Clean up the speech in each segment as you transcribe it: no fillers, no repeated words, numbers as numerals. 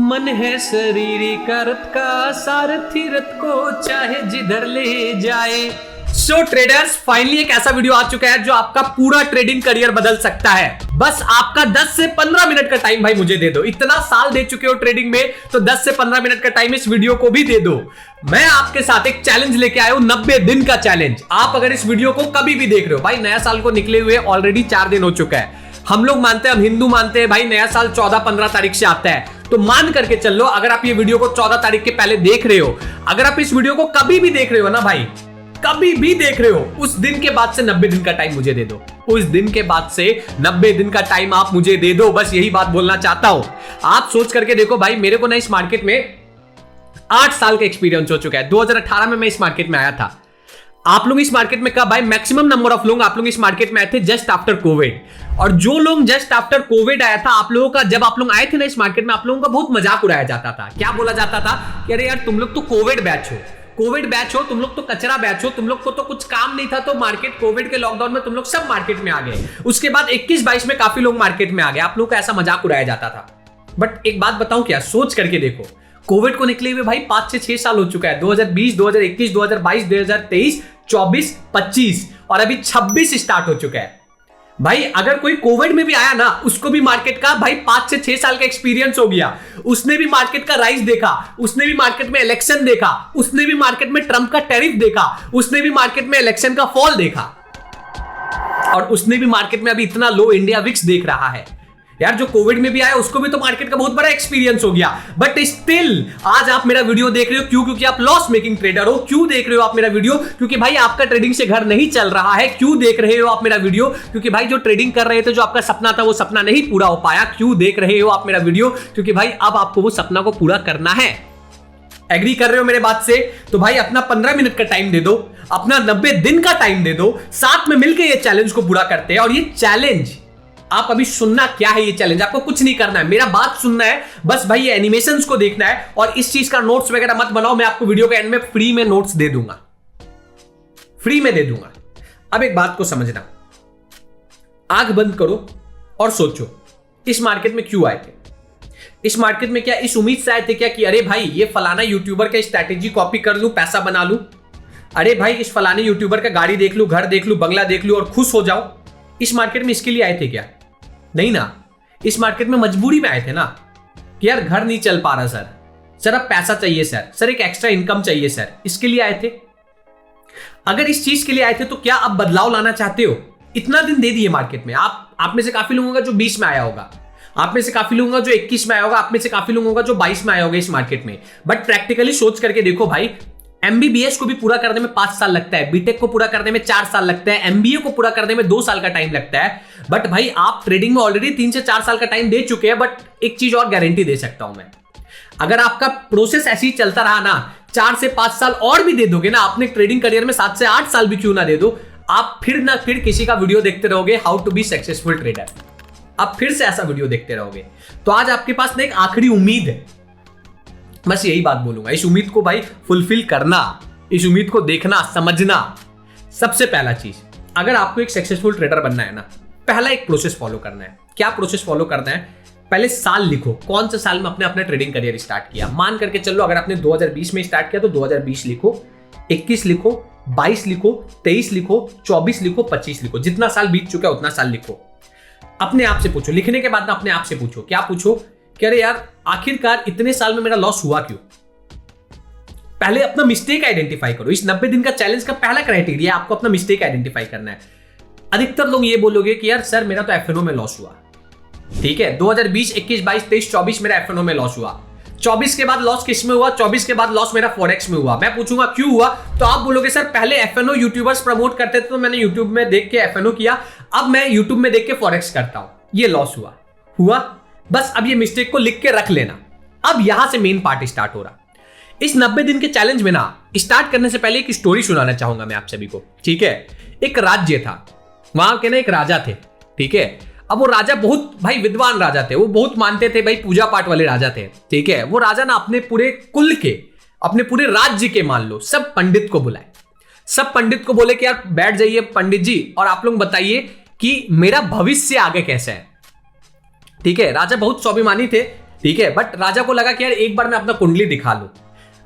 मन है शरीर का रथ का, सारथी रथ को चाहे जिधर ले जाए। सो ट्रेडर्स, फाइनली एक ऐसा वीडियो आ चुका है जो आपका पूरा ट्रेडिंग करियर बदल सकता है। बस आपका 10 से 15 मिनट का टाइम भाई मुझे दे दो। इतना साल दे चुके हो ट्रेडिंग में, तो 10 से 15 मिनट का टाइम इस वीडियो को भी दे दो। मैं आपके साथ एक चैलेंज लेके आया हूं, 90 दिन का चैलेंज। आप अगर इस वीडियो को कभी भी देख रहे हो, भाई नया साल को निकले हुए ऑलरेडी 4 दिन हो चुका है। हम लोग मानते हैं, हम हिंदू मानते हैं भाई नया साल 14-15 तारीख से आता है, तो मान करके चल लो अगर आप ये वीडियो को 14 तारीख के पहले देख रहे हो, अगर आप इस वीडियो को कभी भी देख रहे हो ना भाई, कभी भी देख रहे हो, उस दिन के बाद से 90 दिन का टाइम मुझे दे दो। उस दिन के बाद से 90 दिन का टाइम आप मुझे दे दो। बस यही बात बोलना चाहता हूं। आप सोच करके देखो भाई, मेरे को ना इस मार्केट में 8 साल का एक्सपीरियंस हो चुका है। 2018 में मैं इस मार्केट में आया था। आप लोग इस मार्केट में कब आए? मैक्सिमम नंबर ऑफ लोग आप लोग इस मार्केट में आए थे जस्ट आफ्टर कोविड। और जो लोग जस्ट आफ्टर कोविड आया था, आप लोगों का जब आप लोग आए थे ना इस मार्केट में, आप लोगों का बहुत मजाक उड़ाया जाता था। क्या बोला जाता था कि अरे यार तुम लोग तो कोविड बैच हो, कोविड बैच हो, तुम लोग तो कचरा बैच हो, तुम लोग को तो कुछ काम नहीं था, तो मार्केट कोविड के लॉकडाउन में तुम लोग सब मार्केट में आ गए। उसके बाद 21-22 में काफी लोग मार्केट में आ गए। आप लोगों का ऐसा मजाक उड़ाया जाता था। बट एक बात बताऊं क्या, सोच करके देखो, कोविड को निकले हुए भाई 5 से 6 साल हो चुका है। 2020, 2021, 2022, 2023, 24, 25 और अभी 26 स्टार्ट हो चुका है। भाई अगर कोई कोविड में भी आया ना, उसको भी मार्केट का भाई 5 से 6 साल का एक्सपीरियंस हो गया। उसने भी मार्केट का राइज देखा, उसने भी मार्केट में इलेक्शन देखा, उसने भी मार्केट में ट्रंप का टैरिफ देखा, उसने भी मार्केट में इलेक्शन का फॉल देखा, और उसने भी मार्केट में अभी इतना लो इंडिया विक्स देख रहा है। यार जो कोविड में भी आया उसको भी तो मार्केट का बहुत बड़ा एक्सपीरियंस हो गया। बट स्टिल आज आप मेरा वीडियो देख रहे हो क्यों? क्योंकि आप लॉस मेकिंग ट्रेडर हो। क्यों देख रहे हो आप मेरा वीडियो? क्योंकि भाई आपका ट्रेडिंग से घर नहीं चल रहा है। क्यों देख रहे हो आप मेरा वीडियो? क्योंकि भाई जो ट्रेडिंग कर रहे थे, जो आपका सपना था, वो सपना नहीं पूरा हो पाया। क्यों देख रहे हो आप मेरा वीडियो? क्योंकि भाई अब आपको वो सपना को पूरा करना है। एग्री कर रहे हो मेरे बात से? तो भाई अपना 15 मिनट का टाइम दे दो, अपना 90 दिन का टाइम दे दो, साथ में मिलकर ये चैलेंज को पूरा करते हैं। और ये चैलेंज आप अभी सुनना क्या है, ये चैलेंज आपको कुछ नहीं करना है, मेरा बात सुनना है बस भाई। ये एनिमेशंस को देखना है और इस चीज का नोट्स वगैरह मत बनाओ। मैं आपको वीडियो के एंड में फ्री में नोट्स दे दूंगा, फ्री में दे दूंगा। अब एक बात को समझना, आंख बंद करो और सोचो, इस मार्केट में क्यों आए थे? इस मार्केट में क्या इस उम्मीद से आए थे क्या कि अरे भाई ये फलाना यूट्यूबर का स्ट्रैटेजी कॉपी कर लूं, पैसा बना लूं? अरे भाई इस फलाने यूट्यूबर का गाड़ी देख लूं, घर देख लूं, बंगला देख लूं और खुश हो जाओ? इस मार्केट में इसके लिए आए थे क्या? नहीं ना। इस मार्केट में मजबूरी में आए थे ना कि यार घर नहीं चल पा रहा सर, अब पैसा चाहिए सर, एक एक्स्ट्रा इनकम चाहिए सर, इसके लिए आए थे। अगर इस चीज के लिए आए थे तो क्या अब बदलाव लाना चाहते हो? इतना दिन दे दिए मार्केट में। आप में से काफी लोगों का जो 20 में आया होगा, आप में से काफी लोगों का जो 21 में आया होगा, आप में से काफी लोगों का जो 22 में आया होगा इस मार्केट में। बट प्रैक्टिकली सोच करके देखो भाई, एमबीबीएस को भी पूरा करने में 5 साल लगता है, बीटेक को पूरा करने में 4 साल लगता है, एमबीए को पूरा करने में 2 साल का टाइम लगता है। बट भाई आप ट्रेडिंग में ऑलरेडी 3 से 4 साल का टाइम दे चुके हैं। बट एक चीज और गारंटी दे सकता हूं मैं, अगर आपका प्रोसेस ऐसे ही चलता रहा ना, 4 से 5 साल और भी दे दोगे ना, अपने ट्रेडिंग करियर में 7 से 8 साल भी क्यों ना दे दो, आप फिर ना फिर किसी का वीडियो देखते रहोगे, how to be successful trader. आप फिर से ऐसा वीडियो देखते रहोगे। तो आज आपके पास ना एक आखिरी उम्मीद है, बस यही बात बोलूंगा। इस उम्मीद को भाई फुलफिल करना, इस उम्मीद को देखना, समझना। सबसे पहला चीज, अगर आपको एक सक्सेसफुल ट्रेडर बनना है ना, पहला एक प्रोसेस फॉलो करना है। क्या प्रोसेस फॉलो करना है? पहले साल लिखो, कौन सा साल में आपने अपना ट्रेडिंग करियर स्टार्ट किया। मान करके चलो अगर आपने 2020 में स्टार्ट किया तो 2020 लिखो, 21 लिखो, 22 लिखो, 23 लिखो, 24 लिखो, 25 लिखो। जितना साल बीत चुका है उतना साल लिखो। अपने आप से पूछो, लिखने के बाद ना अपने आप से पूछो, क्या पूछो कि अरे यार आखिरकार इतने साल में मेरा लॉस हुआ क्यों? पहले अपना मिस्टेक आइडेंटिफाई करो। इस 90 दिन का चैलेंज का पहला क्राइटेरिया आपको अपना मिस्टेक आइडेंटिफाई करना है। अधिकतर लोग ये बोलोगे कि यार सर मेरा तो एफएनओ में लॉस हुआ। ठीक है, 2020, 21, 22, 23, 24 मेरा एफएनओ में लॉस हुआ। 24 के बाद लॉस किस में हुआ? 24 के बाद लॉस मेरा फॉरेक्स में हुआ। मैं पूछूंगा क्यों हुआ, तो आप बोलोगे सर पहले एफएनओ यूट्यूबर्स प्रमोट करते थे तो मैंने यूट्यूब में देख के एफएनओ किया, अब मैं यूट्यूब में देख के फॉरेक्स करता हूं, ये लॉस हुआ। बस अब ये मिस्टेक को लिख के रख लेना। अब यहां से मेन पार्ट स्टार्ट हो रहा। इस 90 दिन के चैलेंज में ना स्टार्ट करने से पहले एक स्टोरी सुनाना चाहूंगा मैं आप सभी को। ठीक है, एक राज्य था, वहां के ना एक राजा थे। ठीक है, अब वो राजा बहुत भाई विद्वान राजा थे, वो बहुत मानते थे भाई, पूजा पाठ वाले राजा थे। ठीक है, वो राजा ना अपने पूरे कुल के, अपने पूरे राज्य के मान लो सब पंडित को बुलाए। सब पंडित को बोले कि यार बैठ जाइए पंडित जी और आप लोग बताइए कि मेरा भविष्य आगे कैसा है। ठीक है, राजा बहुत स्वाभिमानी थे, ठीक है। बट राजा को लगा कि यार एक बार मैं अपना कुंडली दिखा लूं।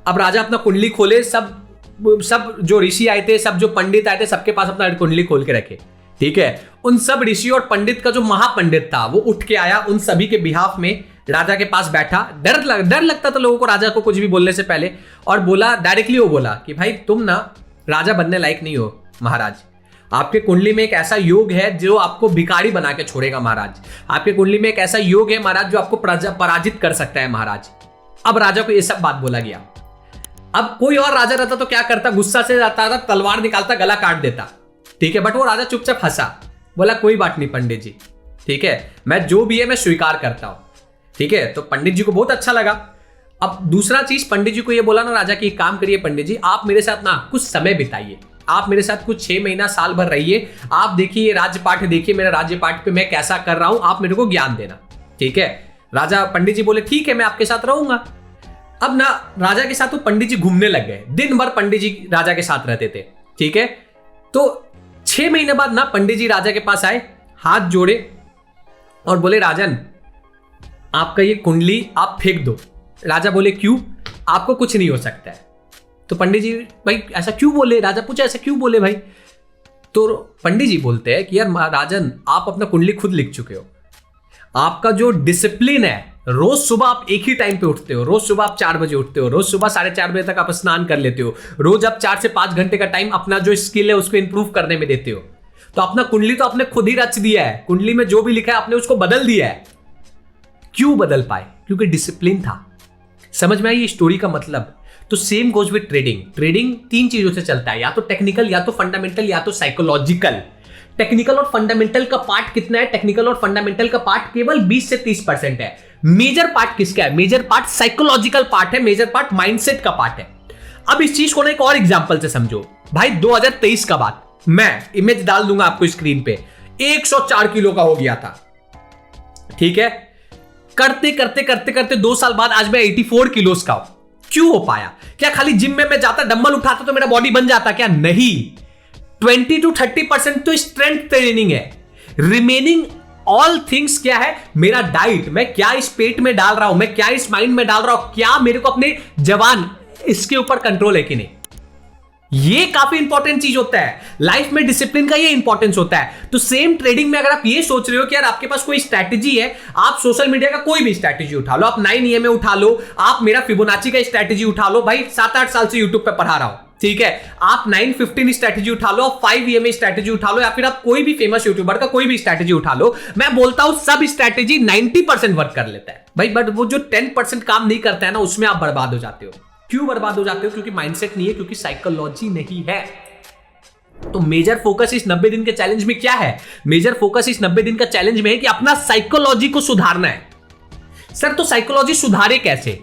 अब राजा अपना कुंडली खोले, सब जो ऋषि आए थे, सब जो पंडित आए थे, सबके पास अपना कुंडली खोल के रखे, ठीक है। उन सब ऋषि और पंडित का जो महापंडित था वो उठ के आया, उन सभी के बिहाफ में राजा के पास बैठा। डर लगता था लोगों को राजा को कुछ भी बोलने से पहले, और बोला डायरेक्टली, वो बोला कि भाई तुम ना राजा बनने लायक नहीं हो महाराज। आपके कुंडली में एक ऐसा योग है जो आपको भिखारी बना के छोड़ेगा महाराज। आपके कुंडली में एक ऐसा योग है महाराज जो आपको पराजित कर सकता है महाराज। अब राजा को ये सब बात बोला गया। अब कोई और राजा रहता तो क्या करता, गुस्सा से जाता था, तलवार निकालता, गला काट देता, ठीक है। बट वो राजा चुपचाप हंसा, बोला कोई बात नहीं पंडित जी, ठीक है, मैं जो भी है मैं स्वीकार करता हूं, ठीक है। तो पंडित जी को बहुत अच्छा लगा। अब दूसरा चीज, पंडित जी को ये बोला ना राजा की, काम करिए पंडित जी, आप मेरे साथ ना कुछ समय बिताइए, आप मेरे साथ कुछ 6 महीना साल भर रहिए, आप देखिए राजपाठ, देखिए मेरा राज्यपाठ पे मैं कैसा कर रहा हूं, आप मेरे को ज्ञान देना, ठीक है। राजा पंडित जी बोले ठीक है मैं आपके साथ रहूंगा। अब ना राजा के साथ तो पंडित जी घूमने लग गए, दिन भर पंडित जी राजा के साथ रहते थे, ठीक है। तो 6 महीने बाद ना पंडित जी राजा के पास आए, हाथ जोड़े और बोले राजन आपका ये कुंडली आप फेंक दो। राजा बोले क्यों, आपको कुछ नहीं हो सकता है। तो पंडित जी भाई ऐसा क्यों बोले, राजा पूछा ऐसा क्यों बोले भाई। तो पंडित जी बोलते हैं कि यार राजन आप अपना कुंडली खुद लिख चुके हो, आपका जो डिसिप्लिन है, रोज सुबह आप एक ही टाइम पे उठते हो, रोज सुबह आप 4 बजे उठते हो, रोज सुबह 4:30 बजे तक आप स्नान कर लेते हो, रोज आप 4 से 5 घंटे का टाइम अपना जो स्किल है उसको इंप्रूव करने में देते हो। तो अपना कुंडली तो आपने खुद ही रच दिया है, कुंडली में जो भी लिखा है आपने उसको बदल दिया है। क्यों बदल पाए, क्योंकि डिसिप्लिन था। समझ में आई ये स्टोरी का मतलब। तो same goes with trading. Trading 3 चीजों से चलता है, या तो टेक्निकल, या तो फंडामेंटल, या तो साइकोलॉजिकल। टेक्निकल और फंडामेंटल का पार्ट कितना है, टेक्निकल और फंडामेंटल का पार्ट केवल 20 से 30% है। मेजर पार्ट किसका है, मेजर पार्ट साइकोलॉजिकल पार्ट है, मेजर पार्ट माइंडसेट का पार्ट है। अब इस चीज को ना एक और एग्जांपल से समझो भाई। 2023 का बात, मैं इमेज डाल दूंगा आपको स्क्रीन पे, 104 किलो का हो गया था, ठीक है। करते करते करते करते 2 साल बाद आज मैं 84 किलो का हूं। क्यों हो पाया, क्या खाली जिम में मैं जाता डंबल उठाता तो मेरा बॉडी बन जाता क्या, नहीं। 20 to 30% तो स्ट्रेंथ ट्रेनिंग है। रिमेनिंग ऑल थिंग्स क्या है, मेरा डाइट, मैं क्या इस पेट में डाल रहा हूं, मैं क्या इस माइंड में डाल रहा हूं, क्या मेरे को अपने जवान इसके ऊपर कंट्रोल है कि नहीं। ये काफी इंपॉर्टेंट चीज होता है लाइफ में, डिसिप्लिन का ये इंपॉर्टेंस होता है। तो सेम ट्रेडिंग में अगर आप ये सोच रहे हो कि यार आपके पास कोई स्ट्रैटेजी है, आप सोशल मीडिया का कोई भी स्ट्रैटेजी उठा लो, आप 9 EMA उठा लो, आप मेरा फिबोनाची का स्ट्रैटेजी उठा लो, भाई 7-8 साल से यूट्यूब पे पढ़ा रहा हूं, ठीक है। आप 9-15 स्ट्रैटेजी उठा लो, 5 EMA स्ट्रैटेजी उठा लो, या फिर आप कोई भी फेमस यूट्यूबर का कोई भी स्ट्रैटेजी उठा लो, मैं बोलता हूं सब स्ट्रैटेजी 90% वर्क कर लेता है भाई, बट वो जो 10% काम नहीं करता है ना, उसमें आप बर्बाद हो जाते हो। क्यों बर्बाद हो जाते हो, क्योंकि माइंडसेट नहीं है, क्योंकि साइकोलॉजी नहीं है। तो मेजर फोकस इस 90 दिन के चैलेंज में क्या है, मेजर फोकस इस 90 दिन का चैलेंज में है कि अपना साइकोलॉजी को सुधारना है। सर तो साइकोलॉजी सुधारे कैसे।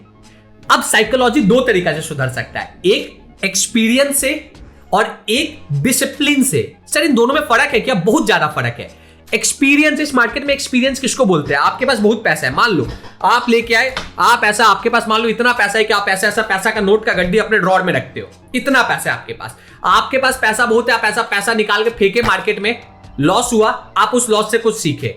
अब साइकोलॉजी 2 तरीका से सुधर सकता है, एक एक्सपीरियंस से और एक डिसिप्लिन से। सर इन दोनों में फर्क है क्या, बहुत ज्यादा फर्क है। एक्सपीरियंस, इस मार्केट में एक्सपीरियंस किसको बोलते हैं, आपके पास बहुत पैसा है, मान लो आप लेके आए, आप ऐसा, आपके पास मान लो इतना पैसा है कि आप ऐसा पैसा का नोट का गड्डी अपने ड्रॉर में रखते हो, इतना पैसा है आपके पास पैसा बहुत है, आप ऐसा पैसा निकाल के फेंके मार्केट में, लॉस हुआ, आप उस लॉस से कुछ सीखे,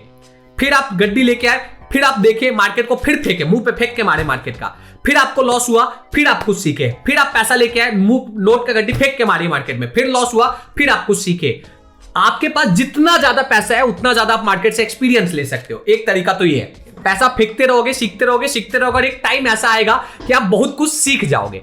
फिर आप गड्डी लेके आए, फिर आप देखे मार्केट को, फिर फेंके, मुंह पे फेंक के मारे मार्केट का, फिर आपको लॉस हुआ, फिर आप कुछ सीखे, फिर आप पैसा लेके आए, मुंह नोट का गड्डी फेंक के मारी मार्केट में, फिर लॉस हुआ, फिर आप कुछ सीखे। आपके पास जितना ज्यादा पैसा है उतना ज्यादा आप मार्केट से एक्सपीरियंस ले सकते हो। एक तरीका तो ये है, पैसा फेंकते रहोगे, सीखते रहोगे, सीखते रहोगे, और एक टाइम ऐसा आएगा कि आप बहुत कुछ सीख जाओगे।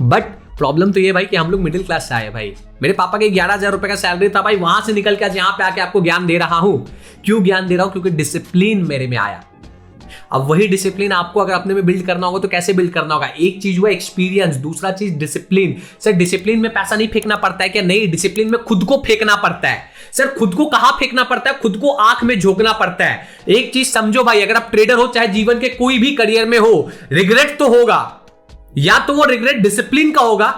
बट प्रॉब्लम तो ये भाई कि हम लोग मिडिल क्लास से आए भाई। मेरे पापा के 11,000 रुपए का सैलरी था भाई, वहां से निकल के आज यहां पे आके आपको ज्ञान दे रहा हूं। क्यों ज्ञान दे रहा हूं, क्योंकि डिसिप्लिन मेरे में आया। अब वही डिसिप्लिन आपको अगर अपने में बिल्ड करना होगा तो कैसे बिल्ड करना होगा, एक चीज हुआ एक्सपीरियंस, दूसरा चीज डिसिप्लिन। सर डिसिप्लिन में पैसा नहीं फेंकना पड़ता है क्या, नहीं, डिसिप्लिन में खुद को फेंकना पड़ता है। सर खुद को कहां फेंकना पड़ता है, खुद को आंख में झोंकना पड़ता है। एक चीज समझो भाई, अगर आप ट्रेडर हो, चाहे जीवन के कोई भी करियर में हो, रिग्रेट तो होगा, या तो वो रिग्रेट डिसिप्लिन का होगा,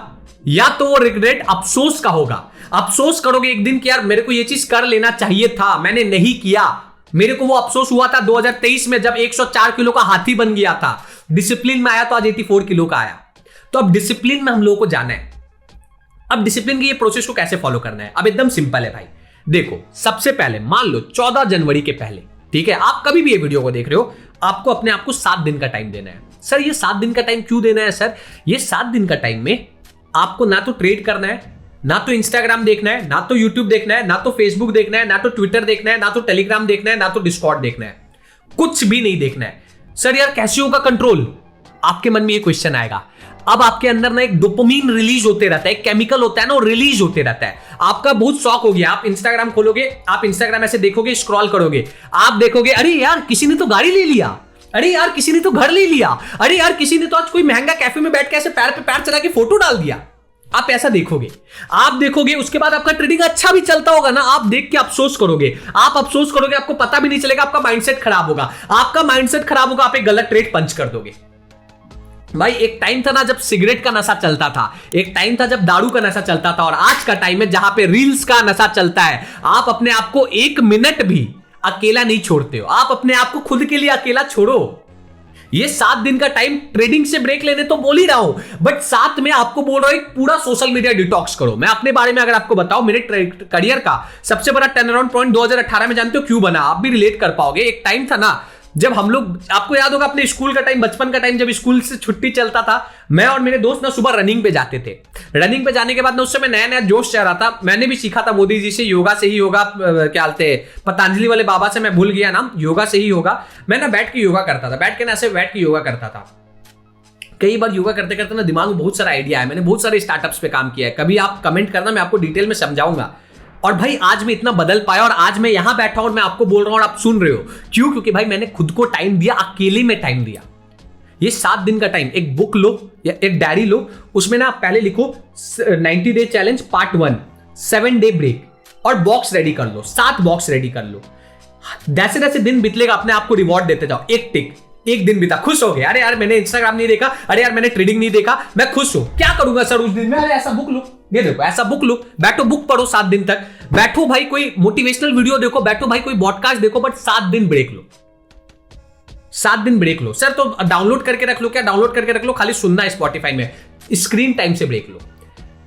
या तो वो रिग्रेट अफसोस का होगा। अफसोस करोगे एक दिन कि यार मेरे को ये चीज कर लेना चाहिए था, मैंने नहीं किया। मेरे को वो अफसोस हुआ था 2023 में जब 104 किलो का हाथी बन गया था। डिसिप्लिन में आया तो आज 84 किलो का आया। तो अब डिसिप्लिन में हम लोगों को जाना है। अब डिसिप्लिन की ये प्रोसेस को कैसे फॉलो करना है, अब एकदम सिंपल है भाई। देखो सबसे पहले मान लो 14 जनवरी के पहले, ठीक है, आप कभी भी ये वीडियो को देख रहे हो, आपको अपने आप को 7 दिन का टाइम देना है। सर ये 7 दिन का टाइम क्यों देना है सर? ये 7 दिन का टाइम में आपको ना तो ट्रेड करना है, ना तो इंस्टाग्राम देखना है, ना तो यूट्यूब देखना है, ना तो फेसबुक देखना है, ना तो ट्विटर देखना है, ना तो टेलीग्राम देखना है, ना तो डिस्कॉर्ड देखना है, कुछ भी नहीं देखना है। सर यार कैसे होगा कंट्रोल? आपके मन में ये क्वेश्चन आएगा। अब आपके अंदर ना एक डोपामिन रिलीज होते रहता है, एक केमिकल होता है ना, वो रिलीज होते रहता है। आपका बहुत शौक हो गया, आप इंस्टाग्राम खोलोगे, आप इंस्टाग्राम ऐसे देखोगे, स्क्रॉल करोगे, आप देखोगे अरे यार किसी ने तो गाड़ी ले लिया, अरे यार किसी ने तो घर ले लिया, अरे यार किसी ने तो आज कोई महंगा कैफे में बैठ के ऐसे पैर पे पैर चला के फोटो डाल दिया। आप ऐसा देखोगे, आप देखोगे, उसके बाद आपका ट्रेडिंग अच्छा भी चलता होगा ना, आप देख के अफसोस करोगे, आप अफसोस करोगे, आपको पता भी नहीं चलेगा, आपका माइंडसेट खराब होगा, आपका माइंडसेट खराब होगा, आप एक गलत ट्रेड पंच कर दोगे। भाई एक टाइम था ना जब सिगरेट का नशा चलता था, एक टाइम था जब दारू का नशा चलता था, और आज का टाइम है जहां पे रील्स का नशा चलता है। आप अपने आप को 1 मिनट भी अकेला नहीं छोड़ते हो, आप अपने आप को खुद के लिए अकेला छोड़ो। ये 7 दिन का टाइम ट्रेडिंग से ब्रेक लेने तो बोल ही रहा हूं, बट साथ में आपको बोल रहा हूं एक पूरा सोशल मीडिया डिटॉक्स करो। मैं अपने बारे में अगर आपको बताऊं, मेरे करियर का सबसे बड़ा टर्न अराउंड पॉइंट 2018 में जानते हो क्यों बना? आप भी रिलेट कर पाओगे। एक टाइम था ना जब हम लोग, आपको याद होगा अपने स्कूल का टाइम, बचपन का टाइम, जब स्कूल से छुट्टी चलता था, मैं और मेरे दोस्त ना सुबह रनिंग पे जाते थे। रनिंग पे जाने के बाद ना उस समय नया नया जोश चल रहा था। मैंने भी सीखा था मोदी जी से, योगा से ही होगा, क्या बोलते हैं पतंजलि वाले बाबा से, मैं भूल गया नाम, योगा से ही होगा। मैं ना बैठ के योगा करता था, बैठ के ना ऐसे बैठ के योगा करता था। कई बार योगा करते करते ना दिमाग में बहुत सारा आइडिया है, मैंने बहुत सारे स्टार्टअप्स पे काम किया है। कभी आप कमेंट करना, मैं आपको डिटेल में समझाऊंगा। और भाई आज मैं इतना बदल पाया, और आज मैं यहां बैठा हूं और मैं आपको बोल रहा हूं और आप सुन रहे हो। क्यों? क्योंकि भाई मैंने खुद को टाइम दिया, अकेले में टाइम दिया। ये 7 दिन का टाइम, एक बुक लो या एक डायरी लो, उसमें ना आप पहले लिखो 90 day challenge part 1, 7 day break, और बॉक्स रेडी कर लो, 7 बॉक्स रेडी कर लो। जैसे जैसे दिन बीतलेगा अपने आप को रिवॉर्ड देते जाओ। एक टिक, एक दिन बीता, खुश हो गया, अरे यार मैंने इंस्टाग्राम नहीं देखा, अरे यार मैंने ट्रेडिंग नहीं देखा, मैं खुश हूं। क्या करूंगा सर उस दिन में? अरे ऐसा बुक लो, ये देखो ऐसा बुक लो, बैठो बुक पढ़ो 7 दिन तक, बैठो भाई कोई मोटिवेशनल वीडियो देखो, बैठो भाई कोई पॉडकास्ट देखो, बट 7 दिन ब्रेक लो, 7 दिन ब्रेक लो। सर तो डाउनलोड करके रख लो, क्या डाउनलोड करके रख लो, खाली सुनना है स्पॉटिफाई में, स्क्रीन टाइम से ब्रेक लो।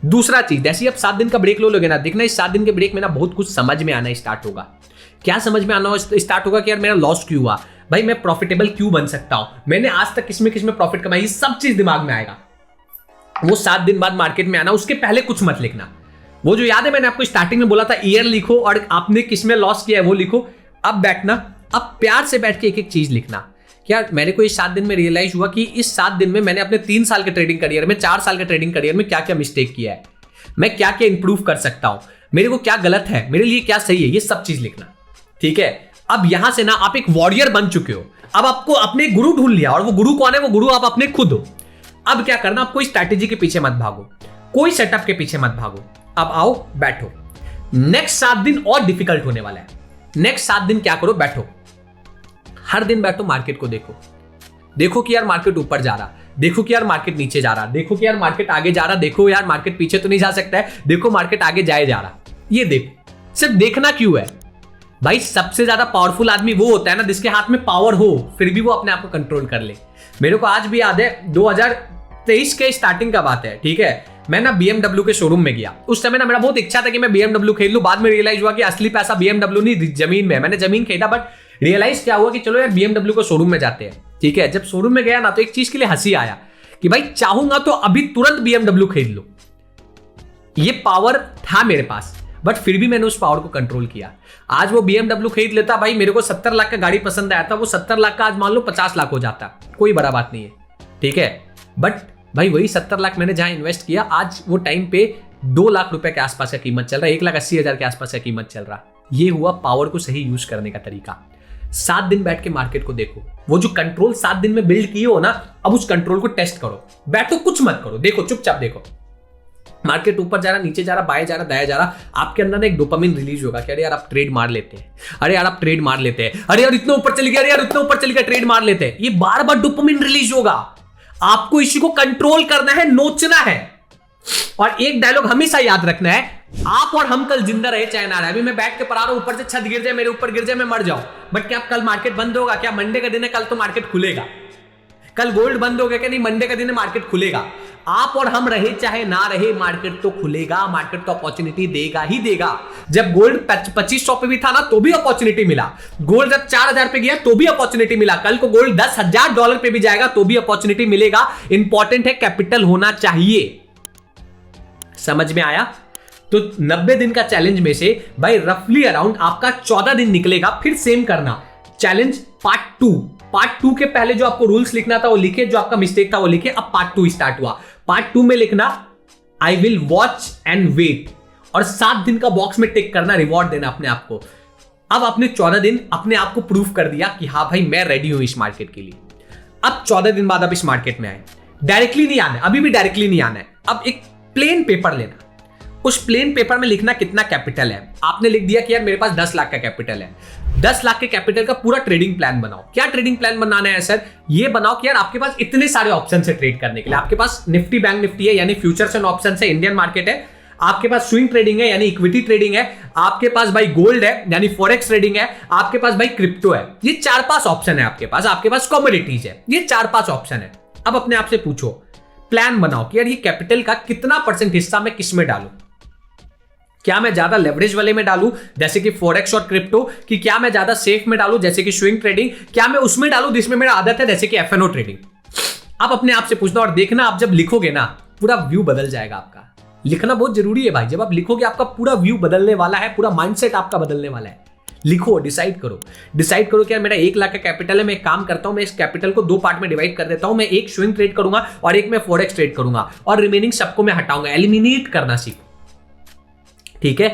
दूसरा चीज, जैसे ही आप 7 दिन का ब्रेक लोगे ना, देखना इस 7 दिन के ब्रेक में ना बहुत कुछ समझ में आना स्टार्ट होगा। क्या समझ में आना स्टार्ट होगा कि यार मेरा लॉस क्यों हुआ, भाई मैं प्रॉफिटेबल क्यों बन सकता हूं, मैंने आज तक किसमें किसमें प्रॉफिट कमाई, ये सब चीज दिमाग में आएगा। वो 7 दिन बाद मार्केट में आना, उसके पहले कुछ मत लिखना। वो जो याद है मैंने आपको स्टार्टिंग में बोला था, ईयर लिखो और आपने किसमें लॉस किया है वो लिखो। अब बैठना, अब प्यार से बैठ के एक एक चीज लिखना। क्या मेरे को इस 7 दिन में रियलाइज हुआ कि इस 7 दिन में मैंने अपने 3 साल के ट्रेडिंग करियर में, 4 साल के ट्रेडिंग करियर में क्या क्या मिस्टेक किया है, मैं क्या क्या इंप्रूव कर सकता हूं, मेरे को क्या गलत है, मेरे लिए क्या सही है, ये सब चीज लिखना। ठीक है, अब यहां से ना आप एक वॉरियर बन चुके हो, अब आपको अपने गुरु ढूंढ लिया, और वो गुरु कौन है? वो गुरु आप अपने खुद हो। अब क्या करना, आप कोई स्ट्रैटेजी के पीछे मत भागो, कोई सेटअप के पीछे मत भागो, अब आओ बैठो। नेक्स्ट 7 दिन और डिफिकल्ट होने वाला है। नेक्स्ट 7 दिन क्या करो, बैठो, हर दिन बैठो, मार्केट को देखो, देखो कि यार मार्केट ऊपर जा रहा, देखो कि यार मार्केट नीचे जा रहा, देखो कि यार मार्केट आगे जा रहा, देखो यार मार्केट पीछे तो नहीं जा सकता है, देखो मार्केट आगे जाए जा रहा। ये देखो, सिर्फ देखना क्यों है भाई? सबसे ज्यादा पावरफुल आदमी वो होता है ना जिसके हाथ में पावर हो, फिर भी वो अपने आप को कंट्रोल कर ले। मेरे को आज भी याद है 2023 के स्टार्टिंग का बात है, ठीक है, मैं ना BMW के शोरूम में गया। उस समय ना मेरा बहुत इच्छा था कि मैं BMW खरीद लूं। बाद में रियलाइज हुआ कि असली पैसा BMW नहीं, जमीन में है। मैंने जमीन खरीदा, बट रियलाइज क्या हुआ कि चलो यार BMW को शोरूम में जाते हैं। ठीक है, जब शोरूम में गया ना तो एक चीज के लिए हंसी आया कि भाई चाहूंगा तो अभी तुरंत BMW खरीद लो, ये पावर था मेरे पास, बट फिर भी मैंने उस पावर को कंट्रोल किया। आज वो BMW खरीद लेता भाई, मेरे को 70 लाख का गाड़ी पसंद आया था, वो 70 लाख का आज मान लो 50 लाख हो जाता, कोई बड़ा बात नहीं है। ठीक है, बट भाई वही 70 लाख मैंने जहां इन्वेस्ट किया, आज वो टाइम पे 2 लाख रुपए के आसपास का कीमत चल रहा है, 1,80,000 के आसपास का कीमत चल रहा। ये हुआ पावर को सही यूज करने का तरीका। 7 दिन बैठ के मार्केट को देखो, वो जो कंट्रोल 7 दिन में बिल्ड किए हो ना, अब उस कंट्रोल को टेस्ट करो। बैठो, कुछ मत करो, देखो, चुपचाप देखो मार्केट ऊपर जा रहा, नीचे जा रहा, बाएं जा रहा, दाएं जा रहा, आपके अंदर एक डोपामिन रिलीज होगा कि अरे यार आप ट्रेड मार लेते हैं, अरे यार आप ट्रेड मार लेते हैं, अरे यार इतना ऊपर चली गया, अरे यार इतना ऊपर चली गया, ट्रेड मार लेते हैं। ये बार बार डोपामिन रिलीज होगा। आपको इसी को कंट्रोल करना है, नोचना है। और एक डायलॉग हमेशा याद रखना है, आप और हम कल जिंदा रहे चाहे ना रहे। अभी मैं बैठ के पढ़ा रहा हूं, ऊपर से छत गिर जाए, मेरे ऊपर गिर जाए, मैं मर जाऊं, बट क्या कल मार्केट बंद होगा? क्या मंडे का दिन है, कल तो मार्केट खुलेगा। कल गोल्ड बंद हो गया क्या? नहीं, मंडे का दिन है, मार्केट खुलेगा। आप और हम रहे चाहे ना रहे, मार्केट तो खुलेगा, मार्केट तो अपॉर्चुनिटी देगा ही देगा। जब गोल्ड 2500 पे भी था ना तो भी अपॉर्चुनिटी मिला, गोल्ड जब 4000 पे गया तो भी अपॉर्चुनिटी मिला, कल को गोल्ड $10,000 पे भी जाएगा तो भी अपॉर्चुनिटी मिलेगा। इंपॉर्टेंट है कैपिटल होना चाहिए। समझ में आया? तो 90 दिन का चैलेंज में से भाई रफली अराउंड आपका 14 दिन निकलेगा। फिर सेम करना चैलेंज पार्ट 2 के पहले जो आपको रूल्स लिखना था वो लिखे, जो आपका मिस्टेक था वो लिखे। अब पार्ट 2 स्टार्ट हुआ। पार्ट 2 में लिखना I will watch and wait, और 7 दिन का बॉक्स में टिक करना, रिवॉर्ड देना अपने आप को। अब आपने 14 दिन अपने आप को प्रूफ कर दिया कि हाँ भाई मैं रेडी हूं इस मार्केट के लिए। अब 14 दिन बाद आप इस मार्केट में आए, डायरेक्टली नहीं आना है, अभी भी डायरेक्टली नहीं आना है। अब एक प्लेन पेपर लेना, उस प्लेन पेपर में लिखना कितना कैपिटल है। आपने लिख दिया कि यार मेरे पास 10 लाख का कैपिटल है। 10 लाख के कैपिटल का पूरा ट्रेडिंग प्लान बनाओ। क्या ट्रेडिंग प्लान बनाना है सर? ये बनाओ कि यार आपके पास इतने सारे ऑप्शन है ट्रेड करने के लिए। आपके पास निफ्टी बैंक निफ्टी है यानी फ्यूचर्स एंड ऑप्शंस है, इंडियन मार्केट है। आपके पास स्विंग ट्रेडिंग है यानी इक्विटी ट्रेडिंग है। आपके पास भाई गोल्ड है यानी फॉरेक्स ट्रेडिंग है। आपके पास भाई क्रिप्टो है। ये 4-5 ऑप्शन है आपके पास। आपके पास कमोडिटीज है। ये 4-5 ऑप्शन है। अब अपने आप से पूछो, प्लान बनाओ कि यार ये कैपिटल का कितना % हिस्सा मैं किस में डालूं। क्या मैं ज्यादा लेवरेज वाले में डालूं जैसे कि फॉरेक्स और क्रिप्टो, कि क्या मैं ज्यादा सेफ में डालूं जैसे कि स्विंग ट्रेडिंग, क्या मैं उसमें डालूं जिसमें मेरा आदत है जैसे कि एफएनओ ट्रेडिंग। आप अपने आप से पूछना और देखना, आप जब लिखोगे ना पूरा व्यू बदल जाएगा आपका। लिखना बहुत जरूरी है भाई। जब आप लिखोगे आपका पूरा व्यू बदलने वाला है, पूरा माइंडसेट आपका बदलने वाला है। लिखो, डिसाइड करो कि यार मेरा 1 लाख का कैपिटल है। मैं एक काम करता हूं, मैं इस कैपिटल को 2 पार्ट में डिवाइड कर देता हूं। मैं एक स्विंग ट्रेड करूंगा और एक मैं फॉरेक्स ट्रेड करूंगा, और रिमेनिंग सबको मैं हटाऊंगा। एलिमिनेट करना सीखो, ठीक है?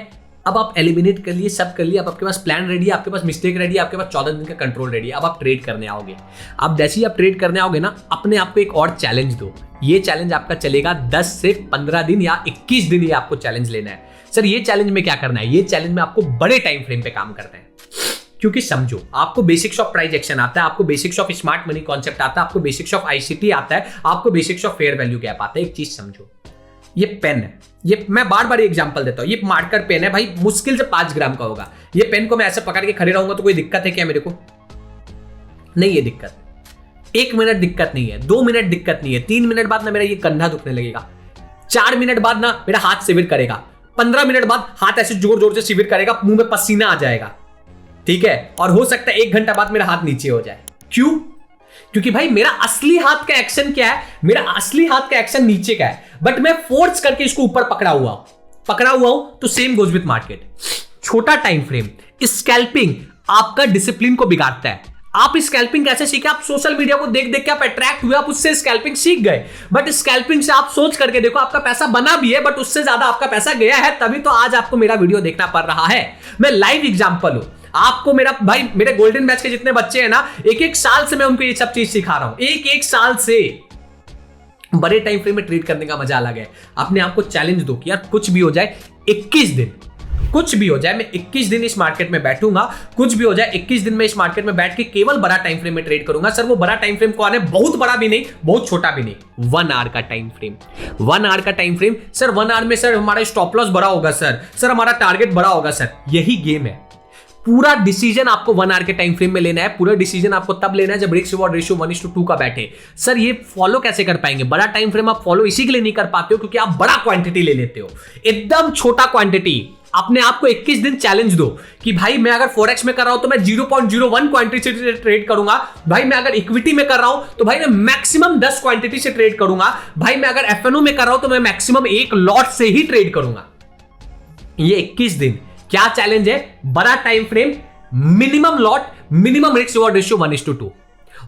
अब आप एलिमिनेट कर लिए, सब कर लिए। अब आपके पास प्लान रेडी है, आपके पास मिस्टेक रेडी है, आपके पास 14 दिन का कंट्रोल रेडी है। अब आप ट्रेड करने आओगे। अब जैसे ही आप ट्रेड करने आओगे ना, अपने आप को एक और चैलेंज दो। ये चैलेंज आपका चलेगा 10 से 15 दिन या 21 दिन। ये आपको चैलेंज लेना है। सर ये चैलेंज में क्या करना है? ये चैलेंज में आपको बड़े टाइम फ्रेम पे काम करना है। क्योंकि समझो, आपको बेसिक्स ऑफ प्राइस एक्शन आता है, आपको basics of smart money concept आता है, आपको बेसिक्स ऑफ आईसीटी आता है, आपको basics of fair value gap आता है। एक चीज समझो, ये पेन है, ये मैं बार बार एग्जांपल देता हूं, ये मार्कर पेन है भाई, मुश्किल से 5 ग्राम का होगा। ये पेन को मैं ऐसे पकड़ के खड़े रहूंगा तो कोई दिक्कत है क्या मेरे को? नहीं है दिक्कत। 1 मिनट दिक्कत नहीं है, 2 मिनट दिक्कत नहीं है, 3 मिनट बाद ना मेरा ये कंधा दुखने लगेगा, 4 मिनट बाद ना मेरा हाथ शिविर करेगा, 15 मिनट बाद हाथ ऐसे जोर जोर से शिविर करेगा, मुंह में पसीना आ जाएगा, ठीक है? और हो सकता है 1 घंटा बाद मेरा हाथ नीचे हो जाए। क्यों? क्योंकि भाई मेरा असली हाथ का एक्शन क्या है? मेरा असली हाथ का एक्शन नीचे का है, बट मैं फोर्स करके इसको ऊपर पकड़ा हुआ हूं। तो सेम गोज विथ मार्केट। छोटा टाइम फ्रेम, स्कैल्पिंग आपका डिसिप्लिन को बिगाड़ता है। आप स्कैल्पिंग कैसे सीखे? आप सोशल मीडिया को देख देख के आप अट्रैक्ट हुए, आप उससे स्कैल्पिंग सीख गए। बट स्कैल्पिंग से आप सोच करके देखो, आपका पैसा बना भी है बट उससे ज्यादा आपका पैसा गया है, तभी तो आज आपको मेरा वीडियो देखना पड़ रहा है। मैं लाइव एग्जांपल हूं। आपको मेरा भाई, मेरे गोल्डन बैच के जितने बच्चे हैं ना, 1-1 साल से मैं उनको ये सब चीज सिखा रहा हूं। 1-1 साल से। बड़े टाइम फ्रेम में ट्रेड करने का मजा अलग है। अपने आप को चैलेंज दो कि यार कुछ भी हो जाए 21 दिन, कुछ भी हो जाए मैं 21 दिन इस मार्केट में बैठूंगा। कुछ भी हो जाए 21 दिन में इस मार्केट में बैठ के केवल बड़ा टाइम फ्रेम में ट्रेड करूंगा। सर वो बड़ा टाइम फ्रेम कौन है? बहुत बड़ा भी नहीं, बहुत छोटा भी नहीं, 1 आवर का टाइम फ्रेम। 1 आवर का टाइम फ्रेम। सर 1 आवर में सर हमारा स्टॉप लॉस बड़ा होगा, सर हमारा टारगेट बड़ा होगा। सर यही गेम है। पूरा डिसीजन आपको 1 आवर के टाइम फ्रेम में लेना है। पूरा डिसीजन आपको तब लेना है जब रिस्क रिवॉर्ड रेशियो 1:2 का बैठे। सर ये फॉलो कैसे कर पाएंगे? बड़ा टाइम फ्रेम आप फॉलो इसी के लिए नहीं कर पाते हो क्योंकि आप बड़ा क्वांटिटी ले लेते हो, एकदम छोटा क्वांटिटी। अपने आप को 21 दिन चैलेंज दो कि भाई मैं अगर फॉरेक्स में कर रहा हूं तो मैं 0.01 क्वांटिटी से ट्रेड करूंगा। भाई मैं अगर इक्विटी में कर रहा हूं तो भाई मैं मैक्सिमम 10 क्वांटिटी से ट्रेड करूंगा। भाई मैं अगर एफएनओ में कर रहा हूं तो मैं मैक्सिमम 1 लॉट से ही ट्रेड करूंगा। ये 21 दिन क्या चैलेंज है? बड़ा time frame, minimum lot, minimum risk reward ratio 1:2,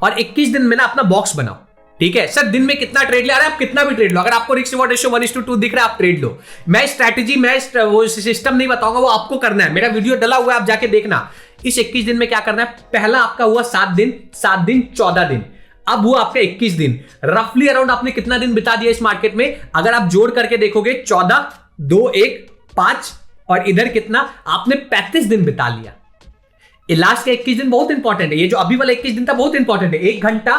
और 21 दिन में ना अपना बॉक्स बनाओ। ठीक है सर, दिन में कितना ट्रेड ले आ रहे हैं आप? कितना भी ट्रेड लो। अगर आपको रिस्क रिवॉर्ड रेशियो 1:2 दिख रहा है आप ट्रेड लो। मैं स्ट्रैटेजी, मैं वो सिस्टम नहीं बताऊंगा, वो आपको करना है। मेरा वीडियो डला हुआ है, आप जाके देखना। इस 21 दिन में क्या करना है? पहला आपका हुआ 7 दिन, 14 दिन। अब हुआ आपका 21 दिन। रफली अराउंड आपने कितना दिन बिता दिया इस मार्केट में? अगर आप जोड़ करके देखोगे 14, 2, 1, 5 और इधर कितना, आपने 35 दिन बिता लिया। लास्ट का 21 दिन बहुत इंपॉर्टेंट है। ये जो अभी वाला 21 दिन था बहुत इंपॉर्टेंट है। 1 घंटा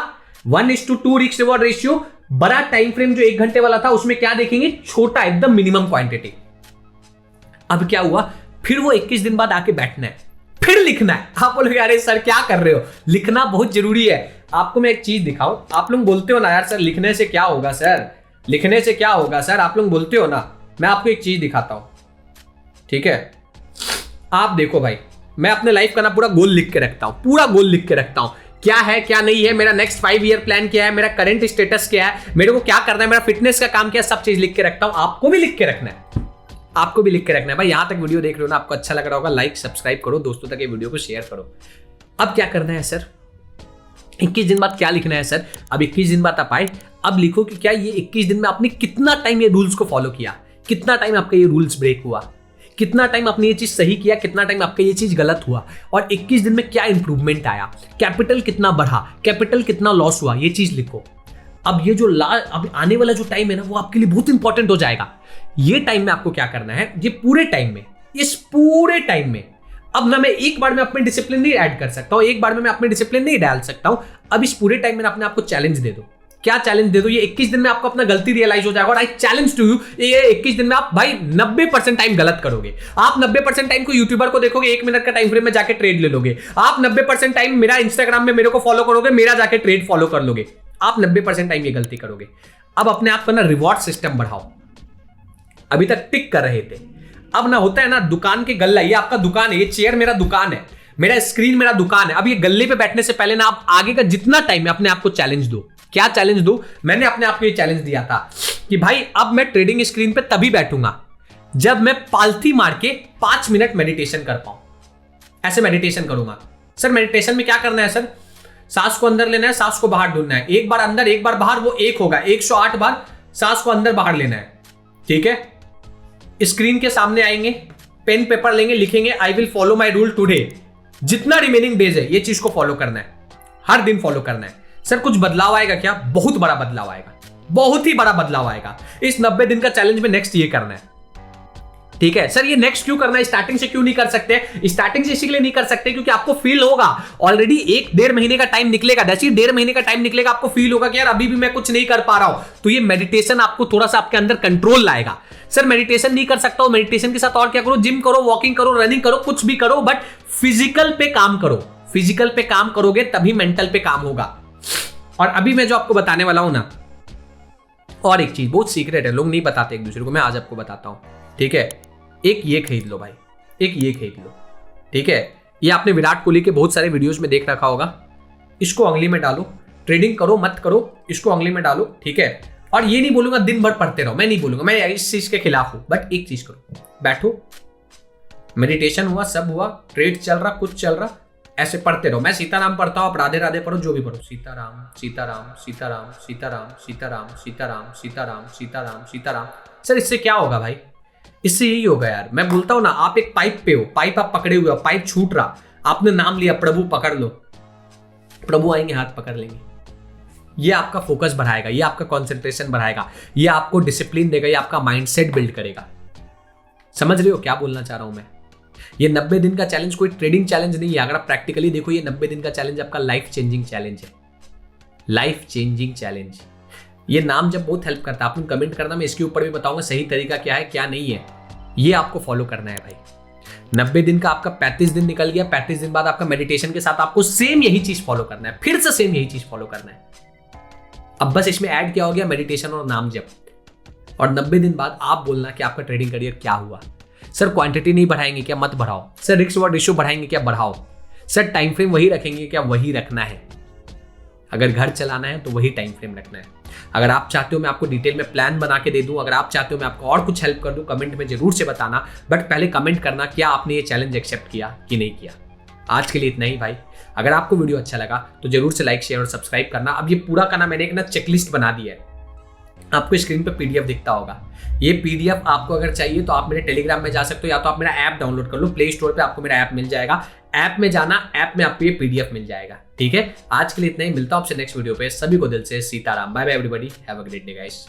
1:2 रिस्क रिवॉर्ड रेशियो। बड़ा टाइम फ्रेम जो 1 घंटे वाला था उसमें क्या देखेंगे? छोटा, एकदम मिनिमम क्वांटिटी। अब क्या हुआ? फिर वो 21 दिन बाद आके बैठना है, फिर लिखना है। आप बोलोगे अरे सर क्या कर रहे हो? लिखना बहुत जरूरी है। आपको मैं एक चीज दिखाऊं। आप लोग बोलते हो ना यार सर लिखने से क्या होगा? सर लिखने से क्या होगा सर, आप लोग बोलते हो ना। मैं आपको एक चीज दिखाता हूं, ठीक है। आप देखो भाई, मैं अपने लाइफ का ना पूरा गोल लिख के रखता हूं, पूरा गोल लिख के रखता हूं, क्या है क्या नहीं है, मेरा नेक्स्ट 5 ईयर प्लान क्या है, मेरा करंट स्टेटस क्या है, मेरे को क्या करना है, मेरा फिटनेस का काम क्या है, सब चीज लिख के रखता हूं। आपको भी लिख के रखना है, आपको भी लिख के रखना है भाई। यहां तक वीडियो देख रहे हो ना, आपको अच्छा लग रहा होगा, लाइक सब्सक्राइब करो, दोस्तों तक ये वीडियो को शेयर करो। अब क्या करना है सर, 21 दिन बाद क्या लिखना है सर। अब 21 दिन बाद आप आए, अब लिखो कि क्या ये 21 दिन में आपने कितना टाइम ये रूल्स को फॉलो किया, कितना टाइम आपका ये रूल्स ब्रेक हुआ, कितना टाइम आपने ये चीज सही किया, कितना टाइम आपका ये चीज गलत हुआ, और 21 दिन में क्या इंप्रूवमेंट आया, कैपिटल कितना बढ़ा, कैपिटल कितना लॉस हुआ, ये चीज लिखो। अब ये जो अब आने वाला जो टाइम है ना, वो आपके लिए बहुत इंपॉर्टेंट हो जाएगा। ये टाइम में आपको क्या करना है, ये पूरे टाइम में, इस पूरे टाइम में, अब ना मैं एक बार में अपने डिसिप्लिन नहीं ऐड कर सकता हूं, एक बार में मैं अपने डिसिप्लिन नहीं डाल सकता हूं। अब इस पूरे टाइम में अपने आपको चैलेंज दे दो। क्या चैलेंज दे दो, ये 21 दिन में आपको अपना गलती रियलाइज हो जाएगा, और आई चैलेंज टू यू, ये 21 दिन में आप भाई 90% टाइम गलत करोगे। आप 90% टाइम को यूट्यूबर को देखोगे, 1 मिनट का टाइम फ्रेम में जाके ट्रेड ले लोगे। आप 90% टाइम मेरा इंस्टाग्राम में मेरे को फॉलो करोगे, मेरा जाके ट्रेड फॉलो कर लोगे। आप 90% टाइम ये गलती करोगे। अब अपने आप का ना रिवॉर्ड सिस्टम बढ़ाओ। अभी तक टिक कर रहे थे, अब ना होता है ना दुकान के गल्ला, ये आपका दुकान है, ये चेयर मेरा दुकान है, मेरा स्क्रीन मेरा दुकान है। अब ये गल्ले पे बैठने से पहले ना आप आगे का जितना टाइम है अपने आप को चैलेंज दो। क्या चैलेंज दो, मैंने अपने आप को ये चैलेंज दिया था कि भाई अब मैं ट्रेडिंग स्क्रीन पे तभी बैठूंगा जब मैं पालथी मार के 5 मिनट मेडिटेशन कर पाऊं। ऐसे मेडिटेशन करूंगा। सर मेडिटेशन में क्या करना है सर, सांस को अंदर लेना है, सांस को बाहर ढूंढना है, एक बार अंदर एक बार बाहर, वो एक होगा, 108 बार सांस को अंदर बाहर लेना है, ठीक है। स्क्रीन के सामने आएंगे, पेन पेपर लेंगे, लिखेंगे I will follow my rule today. जितना रिमेनिंग डेज है ये चीज को फॉलो करना है, हर दिन फॉलो करना है। सर कुछ बदलाव आएगा क्या, बहुत बड़ा बदलाव आएगा, बहुत ही बड़ा बदलाव आएगा। इस 90 दिन का चैलेंज में नेक्स्ट ये करना है, ठीक है। सर ये नेक्स्ट क्यों करना है, स्टार्टिंग से क्यों नहीं कर सकते, स्टार्टिंग से इसीलिए नहीं कर सकते क्योंकि आपको फील होगा ऑलरेडी 1-1.5 महीने का टाइम निकलेगा, जैसे 1.5 महीने का टाइम निकलेगा आपको फील होगा कि यार अभी भी मैं कुछ नहीं कर पा रहा हूं। तो ये मेडिटेशन आपको थोड़ा सा आपके अंदर कंट्रोल लाएगा। सर मेडिटेशन नहीं कर सकता हूं, मेडिटेशन के साथ और क्या करो, जिम करो, वॉकिंग करो, रनिंग करो, कुछ भी करो, बट फिजिकल पे काम करो। फिजिकल पे काम करोगे तभी मेंटल पे काम होगा। और अभी मैं जो आपको बताने वाला हूं ना, और एक चीज बहुत सीक्रेट है, लोग नहीं बताते एक दूसरे को, मैं आज आपको बताता हूं, ठीक है। एक ये खरीद लो भाई, एक ये खरीद लो, ठीक है। ये आपने विराट कोहली के बहुत सारे वीडियोस में देख रखा होगा। इसको अंगली में डालो, ट्रेडिंग करो मत करो, इसको अंगली में डालो, ठीक है। और ये नहीं बोलूंगा दिन भर पढ़ते रहो, मैं नहीं बोलूंगा, मैं इस चीज के खिलाफ हूं, बट एक चीज करो, बैठो, मेडिटेशन हुआ, सब हुआ, ट्रेड चल रहा, कुछ चल रहा, ऐसे पढ़ते रहो। मैं सीताराम पढ़ता हूं, आप राधे राधे पढ़ो, जो भी पढ़ो, सीताराम सीताराम सीताराम सीताराम सीताराम सीताराम सीताराम सीताराम सीताराम। सर इससे क्या होगा भाई, इससे यही होगा यार, मैं बोलता हूं ना, आप एक पाइप पे हो, पाइप आप पकड़े हुए हो, पाइप छूट रहा, आपने नाम लिया प्रभु पकड़ लो, प्रभु आएंगे हाथ पकड़ लेंगे। ये आपका फोकस बढ़ाएगा, ये आपका कंसंट्रेशन बढ़ाएगा, ये आपको डिसिप्लिन देगा, ये आपका माइंडसेट बिल्ड करेगा। समझ रहे हो क्या बोलना चाह रहा हूं मैं। ये 90 दिन का चैलेंज कोई ट्रेडिंग चैलेंज नहीं है, अगर आप प्रैक्टिकली देखो, ये 90 दिन का चैलेंज आपका लाइफ चेंजिंग चैलेंज है, लाइफ चेंजिंग चैलेंज। ये नाम जब बहुत हेल्प करता है, आप लोग कमेंट करना, मैं इसके ऊपर भी बताऊंगा सही तरीका क्या है क्या नहीं है, ये आपको फॉलो करना है भाई। 90 दिन का आपका 35 दिन निकल गया, 35 दिन बाद आपका मेडिटेशन के साथ आपको सेम यही चीज फॉलो करना है, फिर से सेम यही चीज फॉलो करना है। अब बस इसमें ऐड क्या हो गया, मेडिटेशन और नाम जप। और 90 दिन बाद आप बोलना कि आपका ट्रेडिंग करियर क्या हुआ। सर क्वांटिटी नहीं बढ़ाएंगे क्या, मत बढ़ाओ। सर रिस्क रिवॉर्ड रेशियो बढ़ाएंगे क्या, बढ़ाओ। सर टाइम फ्रेम वही रखेंगे क्या, वही रखना है। अगर घर चलाना है तो वही टाइम फ्रेम रखना है। अगर आप चाहते हो मैं आपको डिटेल में प्लान बना के दे दूं, अगर आप चाहते हो मैं आपको और कुछ हेल्प कर दूं, कमेंट में जरूर से बताना, बट पहले कमेंट करना क्या आपने ये चैलेंज एक्सेप्ट किया कि नहीं किया। आज के लिए इतना ही भाई। अगर आपको वीडियो अच्छा लगा तो जरूर से लाइक शेयर और सब्सक्राइब करना। अब ये पूरा का ना मैंने एक ना चेकलिस्ट बना दिया है, आपको स्क्रीन पे पीडीएफ दिखता होगा। ये पीडीएफ आपको अगर चाहिए तो आप मेरे टेलीग्राम में जा सकते हो, या तो आप मेरा ऐप डाउनलोड कर लो, प्ले स्टोर पे आपको मेरा ऐप मिल जाएगा। ऐप में जाना, ऐप में आपको ये पीडीएफ मिल जाएगा, ठीक है। आज के लिए इतना ही, मिलता हूं आपसे नेक्स्ट वीडियो पे। सभी को दिल से Sitaram, bye bye everybody, have a great day guys.